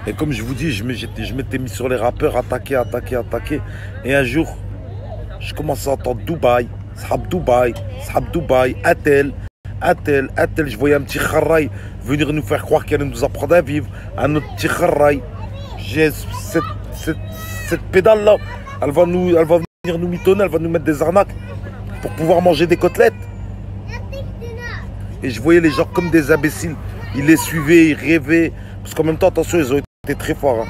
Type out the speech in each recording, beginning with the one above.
Et comme je vous dis, je m'étais mis sur les rappeurs, attaquer. Et un jour, je commence à entendre Dubaï, Sahab Dubaï, Atel. Je voyais un petit kharraï venir nous faire croire qu'il allait nous apprendre à vivre. Un autre petit kharraï. J'ai cette pédale-là, elle va venir nous mitonner, elle va nous mettre des arnaques pour pouvoir manger des côtelettes. Et je voyais les gens comme des imbéciles. Ils les suivaient, ils rêvaient. Parce qu'en même temps, attention, ils ont été très forts. Hein.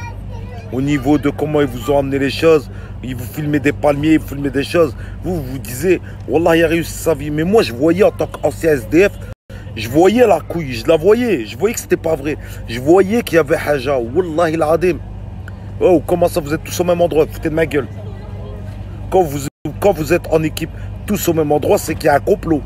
Au niveau de comment ils vous ont amené les choses. Ils vous filmaient des palmiers, ils vous filmaient des choses. Vous disiez, Wallah, il a réussi sa vie. Mais moi, je voyais en tant qu'ancien SDF, je voyais la couille, je la voyais. Je voyais que c'était pas vrai. Je voyais qu'il y avait Haja. Wallah, il a adim. Oh, comment ça, vous êtes tous au même endroit? Foutez de ma gueule. Quand vous êtes en équipe, tous au même endroit, c'est qu'il y a un complot.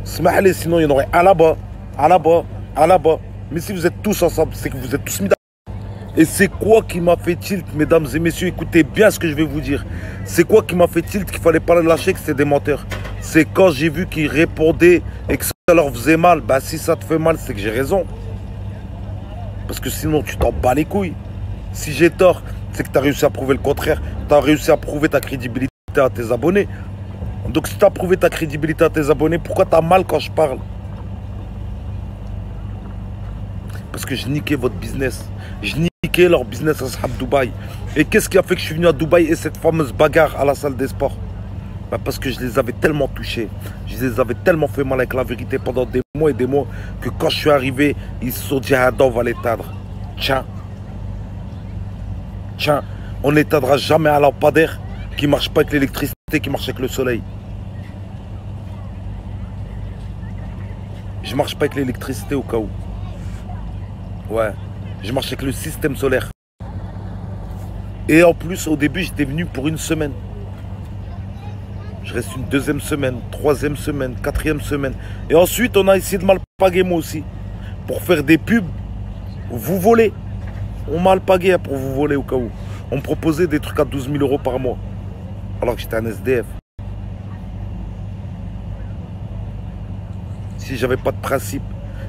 Sinon il y en aurait un là-bas, un là-bas, un là-bas. Mais si vous êtes tous ensemble, c'est que vous êtes tous mis d'accord. Et c'est quoi qui m'a fait tilt, mesdames et messieurs? Écoutez bien ce que je vais vous dire. C'est quoi qui m'a fait tilt qu'il fallait pas les lâcher, que c'était des menteurs? C'est quand j'ai vu qu'ils répondaient et que ça leur faisait mal. Bah si ça te fait mal, c'est que j'ai raison. Parce que sinon tu t'en bats les couilles. Si j'ai tort, c'est que tu as réussi à prouver le contraire. Tu as réussi à prouver ta crédibilité à tes abonnés. Donc si tu as prouvé ta crédibilité à tes abonnés, pourquoi tu as mal quand je parle? Parce que je niquais votre business. Je niquais leur business à Sahab Dubaï. Et qu'est-ce qui a fait que je suis venu à Dubaï et cette fameuse bagarre à la salle des sports? Bah parce que je les avais tellement touchés. Je les avais tellement fait mal avec la vérité pendant des mois et des mois que quand je suis arrivé, ils se sont dit, Adam, on va l'éteindre. Tiens, on n'éteindra jamais un lampadaire qui ne marche pas avec l'électricité, qui marche avec le soleil. Je marche pas avec l'électricité au cas où. Ouais, je marche avec le système solaire. Et en plus, au début, j'étais venu pour une semaine. Je reste une deuxième semaine, troisième semaine, quatrième semaine. Et ensuite, on a essayé de m'alpaguer moi aussi. Pour faire des pubs, vous volez. On m'a alpagué pour vous voler au cas où. On me proposait des trucs à 12 000 € par mois. Alors que j'étais un SDF. Si j'avais pas de principe,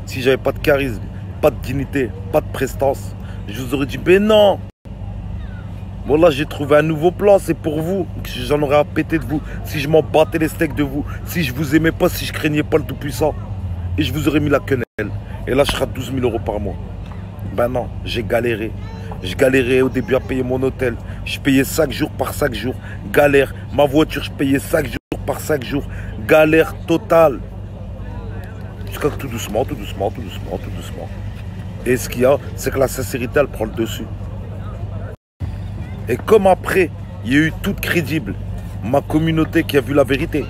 si j'avais pas de charisme, pas de dignité, pas de prestance, je vous aurais dit, ben non. Bon là, j'ai trouvé un nouveau plan, c'est pour vous. J'en aurais à péter de vous. Si je m'en battais les steaks de vous, si je vous aimais pas, si je craignais pas le Tout-Puissant. Et je vous aurais mis la quenelle. Et là, je serai à 12 000 € par mois. Ben non, j'ai galéré. Je galérais au début à payer mon hôtel. Je payais 5 jours par 5 jours. Galère. Ma voiture, je payais 5 jours par 5 jours. Galère totale. Jusqu'à tout doucement. Et ce qu'il y a, c'est que la sincérité, elle prend le dessus. Et comme après, il y a eu toute crédible, ma communauté qui a vu la vérité.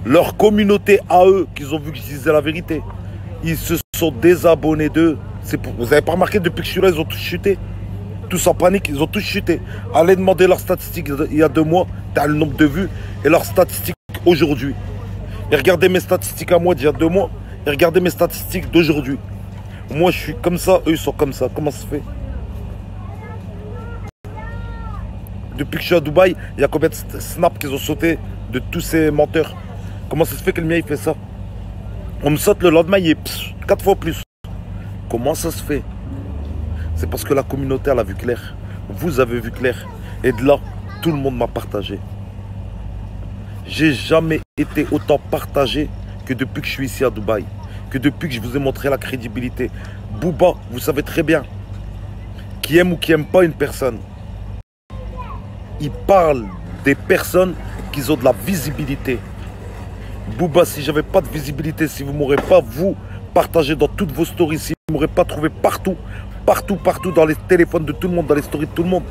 Leur communauté à eux, qu'ils ont vu que je disais la vérité. Ils se sont désabonnés d'eux. Vous n'avez pas remarqué, depuis que je suis là, ils ont tous chuté. Tous en panique, ils ont tous chuté. Allez demander leurs statistiques il y a 2 mois, t'as le nombre de vues, et leurs statistiques aujourd'hui. Et regardez mes statistiques à moi d'il y a 2 mois, et regardez mes statistiques d'aujourd'hui. Moi, je suis comme ça, eux, ils sont comme ça. Comment ça se fait? Depuis que je suis à Dubaï, il y a combien de snaps qu'ils ont sauté de tous ces menteurs? Comment ça se fait que le mien, il fait ça? On me saute le lendemain, il est 4 fois plus. Comment ça se fait? C'est parce que la communauté, elle a vu clair. Vous avez vu clair. Et de là, tout le monde m'a partagé. J'ai jamais été autant partagé que depuis que je suis ici à Dubaï. Que depuis que je vous ai montré la crédibilité. Booba, vous savez très bien, qui aime ou qui n'aime pas une personne, il parle des personnes qui ont de la visibilité. Booba, si j'avais pas de visibilité, si vous m'aurez pas, vous, partagé dans toutes vos stories, si vous m'aurez pas trouvé partout, dans les téléphones de tout le monde, dans les stories de tout le monde,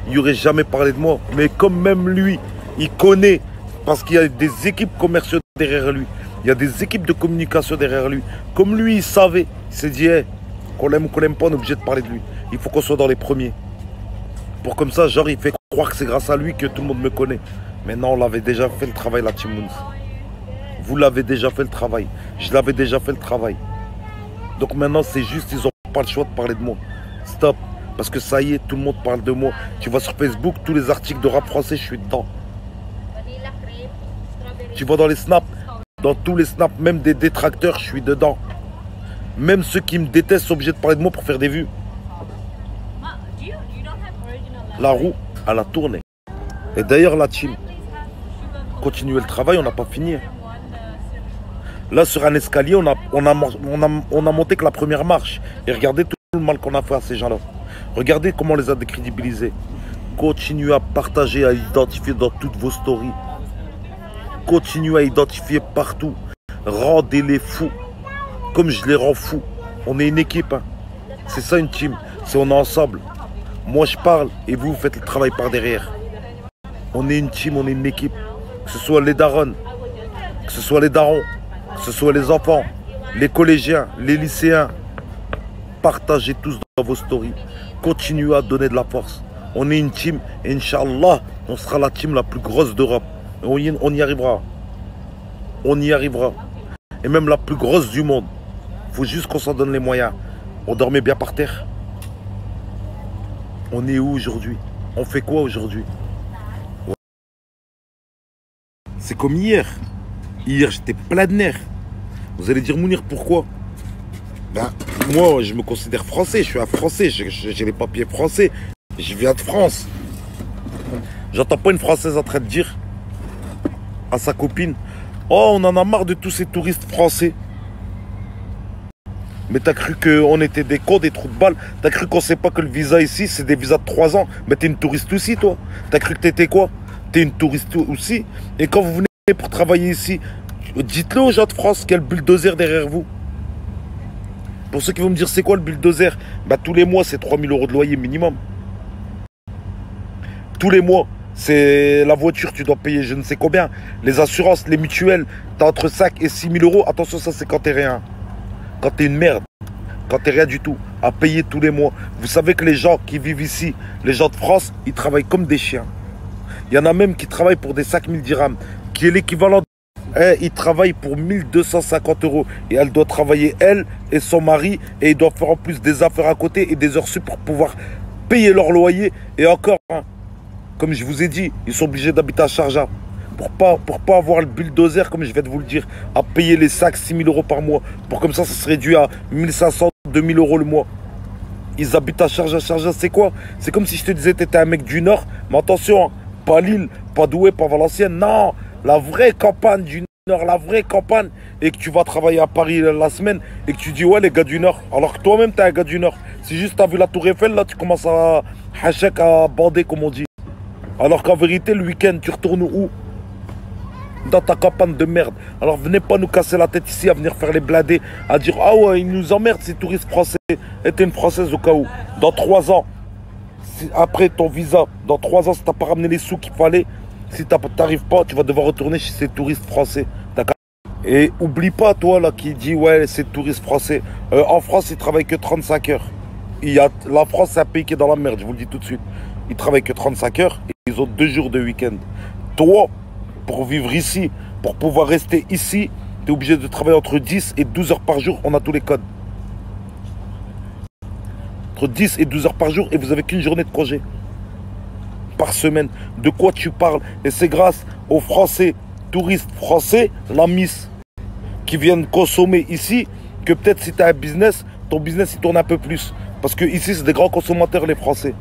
il n'aurait jamais parlé de moi. Mais comme même lui, il connaît, parce qu'il y a des équipes commerciales derrière lui, il y a des équipes de communication derrière lui. Comme lui, il savait, il s'est dit, hey, qu'on l'aime ou qu'on l'aime pas, on est obligé de parler de lui. Il faut qu'on soit dans les premiers. Pour comme ça, genre, il fait croire que c'est grâce à lui que tout le monde me connaît. Mais non, on l'avait déjà fait le travail, la Team Moons. Vous l'avez déjà fait le travail. Je l'avais déjà fait le travail. Donc maintenant, c'est juste, ils n'ont pas le choix de parler de moi. Stop. Parce que ça y est, tout le monde parle de moi. Tu vas sur Facebook, tous les articles de rap français, je suis dedans. Tu vas dans les snaps, dans tous les snaps, même des détracteurs, je suis dedans. Même ceux qui me détestent sont obligés de parler de moi pour faire des vues. la roue, elle a tourné. Et d'ailleurs, la team, continuer le travail, on n'a pas fini. Là, sur un escalier, on a monté que la première marche. Et regardez tout le mal qu'on a fait à ces gens-là. Regardez comment on les a décrédibilisés. Continuez à partager, à identifier dans toutes vos stories. Continuez à identifier partout. Rendez-les fous. Comme je les rends fous. On est une équipe. Hein. C'est ça une team. C'est on est ensemble. Moi, je parle et vous faites le travail par derrière. On est une team, on est une équipe. Que ce soit les darons, que ce soit les darons, que ce soit les enfants, les collégiens, les lycéens. Partagez tous dans vos stories. Continuez à donner de la force. On est une team et Inch'Allah, on sera la team la plus grosse d'Europe. On y arrivera. On y arrivera. Et même la plus grosse du monde. Il faut juste qu'on s'en donne les moyens. On dormait bien par terre. On est où aujourd'hui? On fait quoi aujourd'hui? C'est comme hier. Hier, j'étais plein de nerfs. Vous allez dire, Mounir, pourquoi? Ben, moi, je me considère français. Je suis un Français. J'ai les papiers français. Je viens de France. J'entends pas une Française en train de dire à sa copine, oh, on en a marre de tous ces touristes français. Mais t'as cru qu'on était des cons, des trous de balles. T'as cru qu'on sait pas que le visa ici, c'est des visas de 3 ans. Mais t'es une touriste aussi, toi. T'as cru que t'étais quoi? T'es une touriste aussi. Et quand vous venez pour travailler ici, dites-le aux gens de France qu'il y a le bulldozer derrière vous. Pour ceux qui vont me dire, c'est quoi le bulldozer? Bah, tous les mois, c'est 3 000 € de loyer minimum. Tous les mois. C'est la voiture, tu dois payer je ne sais combien. Les assurances, les mutuelles, t'as entre 5 et 6 000 €. Attention, ça, c'est quand t'es rien. Quand t'es une merde. Quand t'es rien du tout. À payer tous les mois. Vous savez que les gens qui vivent ici, les gens de France, ils travaillent comme des chiens. Il y en a même qui travaillent pour des 5 000 dirhams, qui est l'équivalent. Ils travaillent pour 1 250 €. Et elle doit travailler, elle et son mari. Et ils doivent faire en plus des affaires à côté et des heures sup pour pouvoir payer leur loyer. Et encore, hein, comme je vous ai dit, ils sont obligés d'habiter à Sharjah. Pour pas avoir le bulldozer, comme je viens de vous le dire, à payer les 5 000 – 6 000 € par mois. Pour comme ça se réduit à 1 500 – 2 000 € le mois. Ils habitent à Sharjah. Sharjah, c'est quoi? C'est comme si je te disais, t'étais un mec du Nord. Mais attention, hein, pas Lille, pas Douai, pas Valenciennes. Non, la vraie campagne du Nord, la vraie campagne. Et que tu vas travailler à Paris la semaine. Et que tu dis, ouais, les gars du Nord. Alors que toi-même, t'es un gars du Nord. C'est juste, t'as vu la Tour Eiffel, là, tu commences à hachek, à bander, comme on dit. Alors qu'en vérité, le week-end, tu retournes où? Dans ta campagne de merde. Alors venez pas nous casser la tête ici à venir faire les bladés, à dire ah ouais, ils nous emmerdent ces touristes français. Et t'es une Française au cas où. Dans 3 ans, après ton visa, dans 3 ans, si t'as pas ramené les sous qu'il fallait, si t'arrives pas, tu vas devoir retourner chez ces touristes français. Et oublie pas, toi là qui dis ouais, ces touristes français. En France, ils travaillent que 35 heures. La France, c'est un pays qui est dans la merde, je vous le dis tout de suite. Ils travaillent que 35 heures et ils ont 2 jours de week-end. Toi, pour vivre ici, pour pouvoir rester ici, tu es obligé de travailler entre 10 et 12 heures par jour. On a tous les codes. Entre 10 et 12 heures par jour et vous n'avez qu'une journée de congé par semaine. De quoi tu parles? Et c'est grâce aux Français, touristes français, la Miss, qui viennent consommer ici, que peut-être si tu as un business, ton business il tourne un peu plus. Parce que ici, c'est des grands consommateurs, les Français.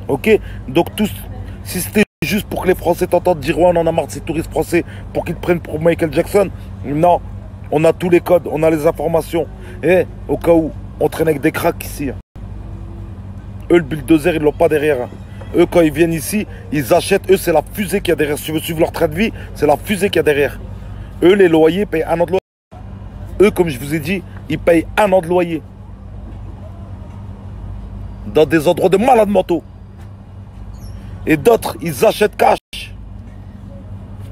Ok? Donc, tous, si c'était juste pour que les Français t'entendent dire ouais, on en a marre de ces touristes français pour qu'ils te prennent pour Michael Jackson. Non, on a tous les codes, on a les informations. Et au cas où, on traîne avec des cracks ici. Eux, le bulldozer, ils l'ont pas derrière. Eux, quand ils viennent ici, ils achètent. Eux, c'est la fusée qu'il y a derrière. Si tu veux suivre leur train de vie, c'est la fusée qu'il y a derrière. Eux, les loyers payent 1 an de loyer. Eux, comme je vous ai dit, ils payent 1 an de loyer. Dans des endroits de malades mentaux. Et d'autres, ils achètent cash.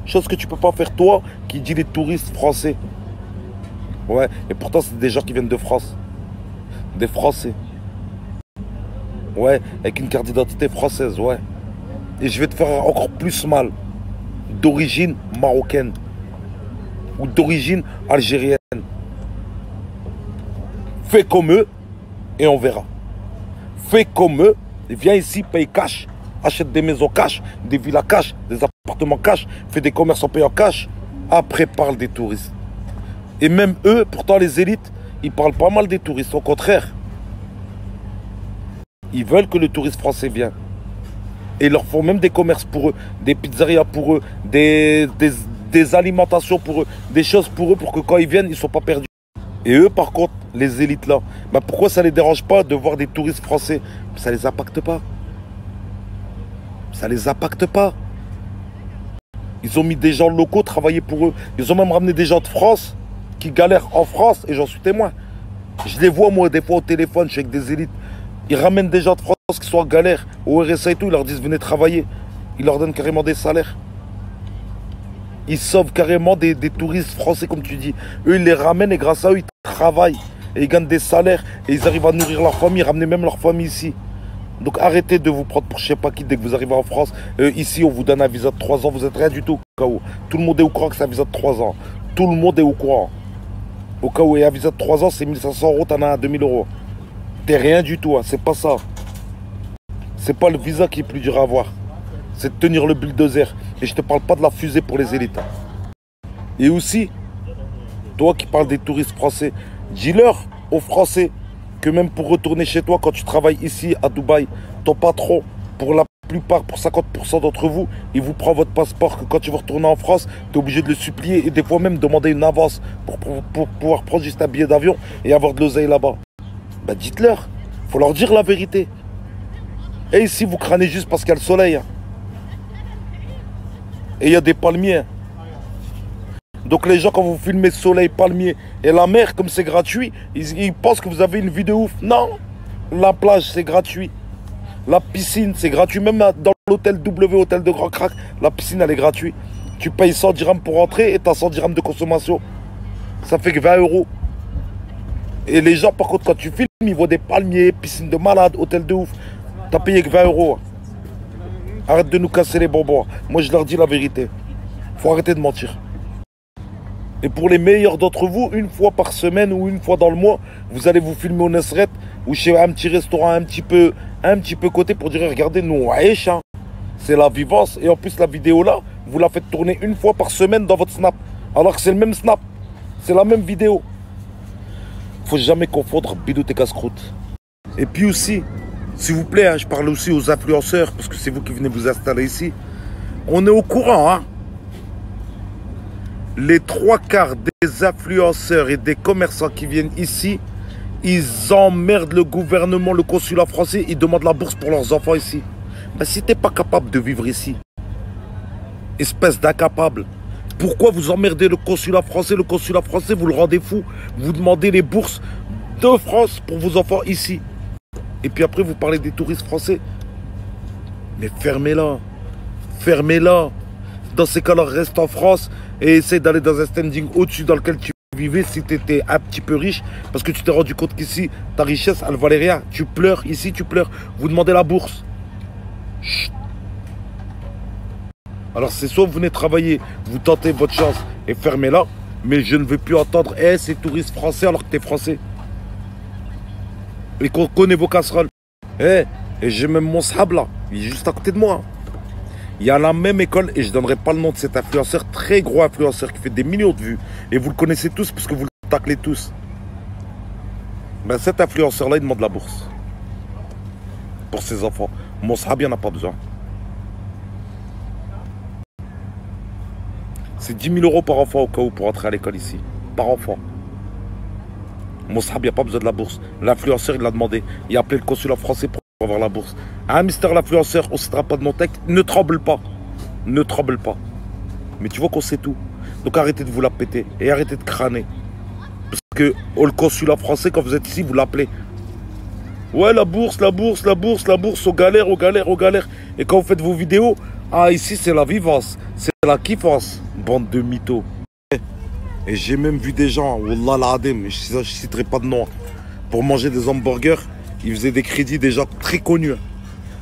Chose que tu peux pas faire toi, qui dit les touristes français. Ouais, et pourtant c'est des gens qui viennent de France. Des Français. Ouais, avec une carte d'identité française, ouais. Et je vais te faire encore plus mal. D'origine marocaine. Ou d'origine algérienne. Fais comme eux et on verra. Fais comme eux et viens ici, paye cash. Achète des maisons cash, des villas cash, des appartements cash, fais des commerces en payant cash. Après, parle des touristes. Et même eux, pourtant les élites, ils parlent pas mal des touristes. Au contraire, ils veulent que le touriste français vienne. Et ils leur font même des commerces pour eux, des pizzerias pour eux, des alimentations pour eux, des choses pour eux pour que quand ils viennent, ils ne soient pas perdus. Et eux, par contre, les élites là, bah pourquoi ça ne les dérange pas de voir des touristes français? Ça ne les impacte pas. Ça ne les impacte pas. Ils ont mis des gens locaux travailler pour eux. Ils ont même ramené des gens de France qui galèrent en France et j'en suis témoin. Je les vois moi des fois au téléphone, je suis avec des élites. Ils ramènent des gens de France qui sont en galère au RSA et tout, ils leur disent venez travailler. Ils leur donnent carrément des salaires. Ils sauvent carrément des touristes français comme tu dis. Eux ils les ramènent et grâce à eux ils travaillent. Et ils gagnent des salaires et ils arrivent à nourrir leur famille, ramener même leur famille ici. Donc arrêtez de vous prendre pour je sais pas qui dès que vous arrivez en France. Ici on vous donne un visa de 3 ans, vous êtes rien du tout au cas où. Tout le monde est au courant que c'est un visa de 3 ans. Tout le monde est au courant. Au cas où il y a un visa de 3 ans, c'est 1500 €, t'en as à 2000 €. T'es rien du tout, hein. C'est pas ça. C'est pas le visa qui est plus dur à avoir. C'est de tenir le bulldozer. Et je te parle pas de la fusée pour les élites. Et aussi, toi qui parles des touristes français, dis-leur aux Français que même pour retourner chez toi, quand tu travailles ici à Dubaï, ton patron, pour la plupart, pour 50% d'entre vous, il vous prend votre passeport, que quand tu vas retourner en France, tu es obligé de le supplier et des fois même demander une avance pour pouvoir prendre juste un billet d'avion et avoir de l'oseille là-bas. Ben dites-leur, il faut leur dire la vérité. Et ici, vous crânez juste parce qu'il y a le soleil. Hein. Et il y a des palmiers. Donc les gens, quand vous filmez soleil, palmier et la mer, comme c'est gratuit, ils pensent que vous avez une vie de ouf. Non, la plage, c'est gratuit. La piscine, c'est gratuit. Même dans l'hôtel W, hôtel de Grand Crack, la piscine, elle est gratuite. Tu payes 100 dirhams pour rentrer et tu as 100 dirhams de consommation. Ça fait que 20 €. Et les gens, par contre, quand tu filmes, ils voient des palmiers, piscine de malade, hôtel de ouf. Tu as payé que 20 €. Arrête de nous casser les bonbons. Moi, je leur dis la vérité. Faut arrêter de mentir. Et pour les meilleurs d'entre vous, une fois par semaine ou une fois dans le mois, vous allez vous filmer au Nesret ou chez un petit restaurant un petit peu côté pour dire regardez, nous, hein, c'est la vivance. Et en plus, la vidéo là, vous la faites tourner une fois par semaine dans votre Snap. Alors que c'est le même Snap. C'est la même vidéo. Faut jamais confondre bidou et casse-croûte. Et puis aussi, s'il vous plaît, hein, je parle aussi aux influenceurs, parce que c'est vous qui venez vous installer ici. On est au courant, hein. Les 3/4 des influenceurs et des commerçants qui viennent ici, ils emmerdent le gouvernement, le consulat français, ils demandent la bourse pour leurs enfants ici. Ben, si tu n'es pas capable de vivre ici, espèce d'incapable, pourquoi vous emmerdez le consulat français? Le consulat français, vous le rendez fou. Vous demandez les bourses de France pour vos enfants ici. Et puis après, vous parlez des touristes français. Mais fermez-la. Fermez-la. Dans ces cas-là, reste en France et essaye d'aller dans un standing au-dessus dans lequel tu vivais si tu étais un petit peu riche. Parce que tu t'es rendu compte qu'ici, ta richesse, elle valait rien. Tu pleures, ici, tu pleures. Vous demandez la bourse. Chut. Alors c'est soit vous venez travailler, vous tentez votre chance et fermez-la. Mais je ne veux plus entendre « Eh, c'est touriste français alors que tu es français. » Et qu'on connaît vos casseroles. Eh, et j'ai même mon sahab là. Il est juste à côté de moi. Il y a la même école, et je ne donnerai pas le nom de cet influenceur, très gros influenceur qui fait des millions de vues. Et vous le connaissez tous parce que vous le taclez tous. Ben cet influenceur-là, il demande la bourse. Pour ses enfants. Mon sahab, il n'en a pas besoin. C'est 10 000 € par enfant au cas où pour entrer à l'école ici. Par enfant. Mon sahab, il n'y a pas besoin de la bourse. L'influenceur, il l'a demandé. Il a appelé le consulat français pour avoir la bourse. Ah, mister l'influenceur, on ne citera pas de mon texte. Ne tremble pas. Ne tremble pas. Mais tu vois qu'on sait tout. Donc arrêtez de vous la péter. Et arrêtez de crâner. Parce que le consulat français, quand vous êtes ici, vous l'appelez. Ouais, la bourse, la bourse, la bourse, la bourse, aux galères, aux galères, aux galères. Et quand vous faites vos vidéos, ah, ici, c'est la vivance. C'est la kiffance. Bande de mythos. Et j'ai même vu des gens, wallah l'adem, je ne citerai pas de nom, pour manger des hamburgers, ils faisaient des crédits des gens très connus.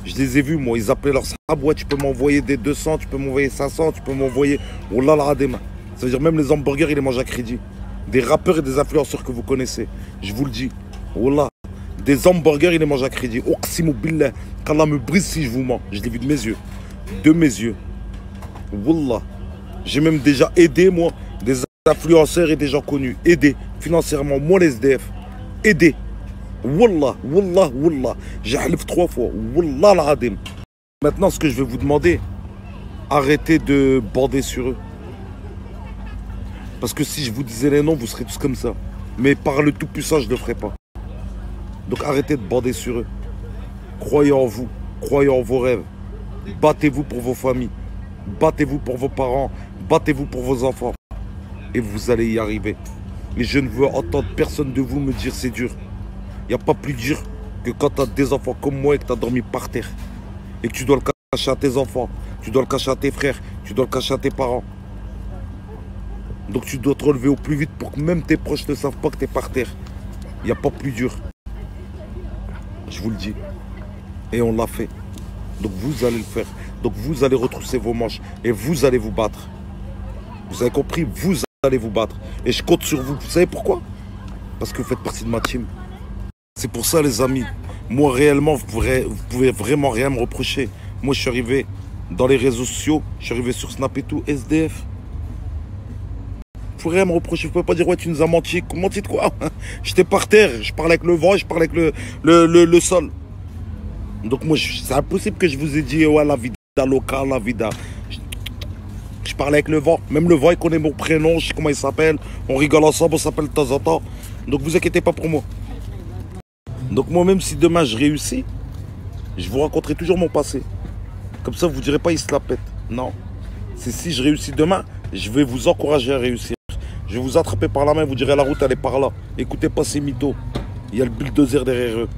Je les ai vus, moi, ils appelaient leur sahab, ouais, tu peux m'envoyer des 200, tu peux m'envoyer 500, tu peux m'envoyer, wallah l'adem. Ça veut dire même les hamburgers, ils les mangent à crédit. Des rappeurs et des influenceurs que vous connaissez, je vous le dis, wallah, des hamburgers, ils les mangent à crédit. Oqsimu billah, qu'Allah me brise si je vous mens, je l'ai vu de mes yeux. De mes yeux. Wallah. J'ai même déjà aidé, moi, des influenceurs et des gens connus. Aider financièrement, moi les SDF. Aider. Wallah, wallah, wallah. J'ai halif 3 fois. Wallah l'adem. Maintenant, ce que je vais vous demander, arrêtez de bander sur eux. Parce que si je vous disais les noms, vous serez tous comme ça. Mais par le Tout-Puissant, je ne le ferai pas. Donc arrêtez de bander sur eux. Croyez en vous, croyez en vos rêves. Battez-vous pour vos familles. Battez-vous pour vos parents. Battez-vous pour vos enfants. Et vous allez y arriver. Et je ne veux entendre personne de vous me dire c'est dur. Il n'y a pas plus dur que quand tu as des enfants comme moi et que tu as dormi par terre. Et que tu dois le cacher à tes enfants. Tu dois le cacher à tes frères. Tu dois le cacher à tes parents. Donc tu dois te relever au plus vite pour que même tes proches ne savent pas que tu es par terre. Il n'y a pas plus dur. Je vous le dis. Et on l'a fait. Donc vous allez le faire. Donc vous allez retrousser vos manches. Et vous allez vous battre. Vous avez compris? Vous allez vous battre. Et je compte sur vous. Vous savez pourquoi? Parce que vous faites partie de ma team. C'est pour ça les amis. Moi réellement, vous pouvez vraiment rien me reprocher. Moi je suis arrivé dans les réseaux sociaux. Je suis arrivé sur Snap et tout. SDF. Vous pouvez rien me reprocher. Vous pouvez pas dire ouais tu nous as menti. Menti de quoi? J'étais par terre. Je parlais avec le vent. Je parlais avec le sol. Donc moi c'est impossible que je vous ai dit ouais la vida loca, la vida. Je parlais avec le vent. Même le vent il connaît mon prénom. Je sais comment il s'appelle. On rigole ensemble. On s'appelle de temps en temps. Donc vous inquiétez pas pour moi. Donc moi même si demain je réussis, je vous raconterai toujours mon passé. Comme ça vous ne direz pas il se la pète. Non. C'est si je réussis demain, je vais vous encourager à réussir. Je vais vous attraper par la main et vous direz la route elle est par là. Écoutez pas ces mythos. Il y a le bulldozer derrière eux.